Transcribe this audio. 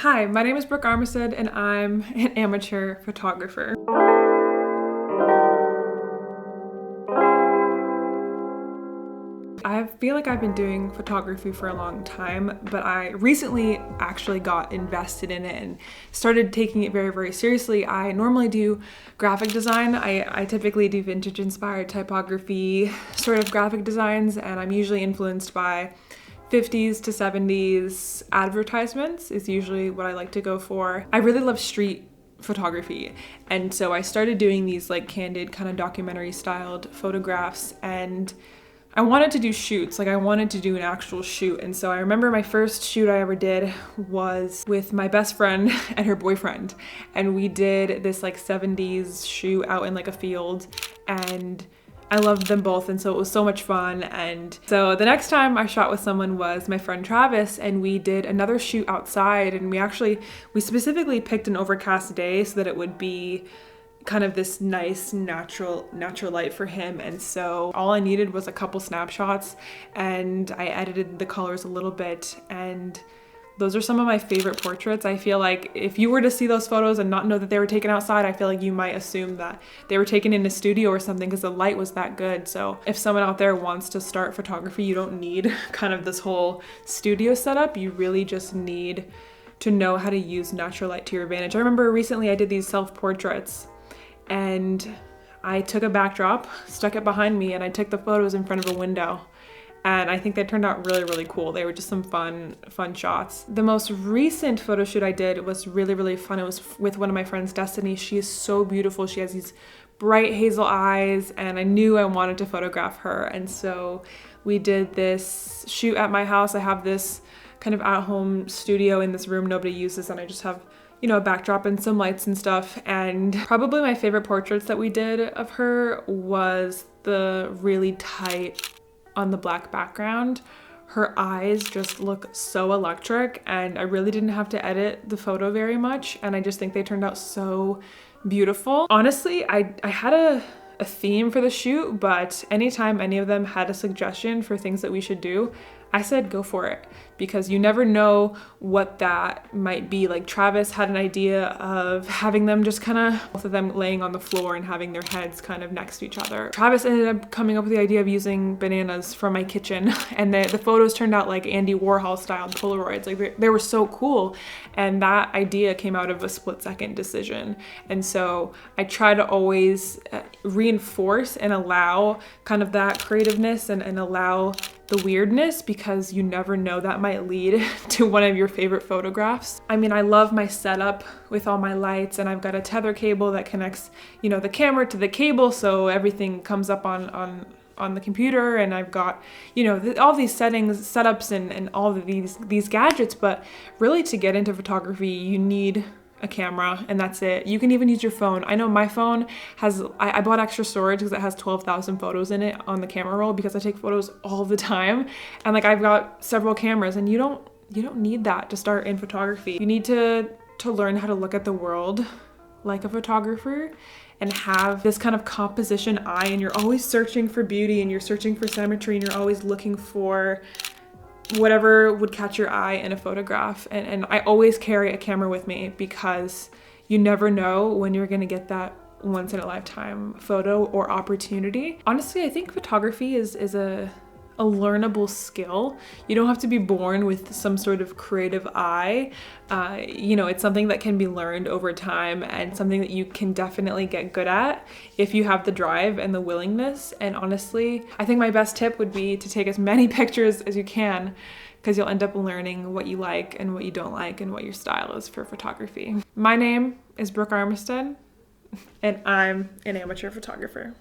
Hi, my name is Brooke Armistead and I'm an amateur photographer. I feel like I've been doing photography for a long time, but I recently actually got invested in it and started taking it very, very seriously. I normally do graphic design. I typically do vintage inspired typography sort of graphic designs, and I'm usually influenced by 50s to 70s advertisements is usually what I like to go for. I really love street photography, and so I started doing these like candid kind of documentary styled photographs, and I wanted to do shoots, like I wanted to do an actual shoot. And so I remember my first shoot I ever did was with my best friend and her boyfriend, and we did this like 70s shoot out in like a field, and I loved them both, and so it was so much fun. And so the next time I shot with someone was my friend Travis, and we did another shoot outside, and we specifically picked an overcast day so that it would be kind of this nice natural light for him. And so all I needed was a couple snapshots, and I edited the colors a little bit, and those are some of my favorite portraits. I feel like if you were to see those photos and not know that they were taken outside, I feel like you might assume that they were taken in a studio or something because the light was that good. So if someone out there wants to start photography, you don't need kind of this whole studio setup. You really just need to know how to use natural light to your advantage. I remember recently I did these self-portraits, and I took a backdrop, stuck it behind me, and I took the photos in front of a window. And I think they turned out really, really cool. They were just some fun shots. The most recent photo shoot I did was really, really fun. It was with one of my friends, Destiny. She is so beautiful. She has these bright hazel eyes, and I knew I wanted to photograph her. And so we did this shoot at my house. I have this kind of at-home studio in this room nobody uses, and I just have, you know, a backdrop and some lights and stuff. And probably my favorite portraits that we did of her was the really tight on the black background. Her eyes just look so electric, and I really didn't have to edit the photo very much, and I just think they turned out so beautiful. Honestly, I had a theme for the shoot, but anytime any of them had a suggestion for things that we should do, I said go for it, because you never know what that might be. Like Travis had an idea of having them just kind of, both of them laying on the floor and having their heads kind of next to each other. Travis ended up coming up with the idea of using bananas from my kitchen, and the photos turned out like Andy Warhol styled Polaroids. Like they were so cool, and that idea came out of a split-second decision. And so I try to always reinforce and allow kind of that creativeness and allow the weirdness, because you never know, that might lead to one of your favorite photographs. I mean, I love my setup with all my lights, and I've got a tether cable that connects, you know, the camera to the cable, so everything comes up on the computer, and I've got, you know, all these setups and all of these gadgets. But really, to get into photography, you need a camera, and that's it. You can even use your phone. I know my phone has, I bought extra storage because it has 12,000 photos in it on the camera roll, because I take photos all the time, and like I've got several cameras, and you don't need that to start in photography. You need to learn how to look at the world like a photographer and have this kind of composition eye, and you're always searching for beauty, and you're searching for symmetry, and you're always looking for whatever would catch your eye in a photograph. And I always carry a camera with me, because you never know when you're gonna get that once in a lifetime photo or opportunity. Honestly, I think photography is a learnable skill. You don't have to be born with some sort of creative eye. You know, it's something that can be learned over time, and something that you can definitely get good at if you have the drive and the willingness. And honestly, I think my best tip would be to take as many pictures as you can, because you'll end up learning what you like and what you don't like and what your style is for photography. My name is Brooke Armistead, and I'm an amateur photographer.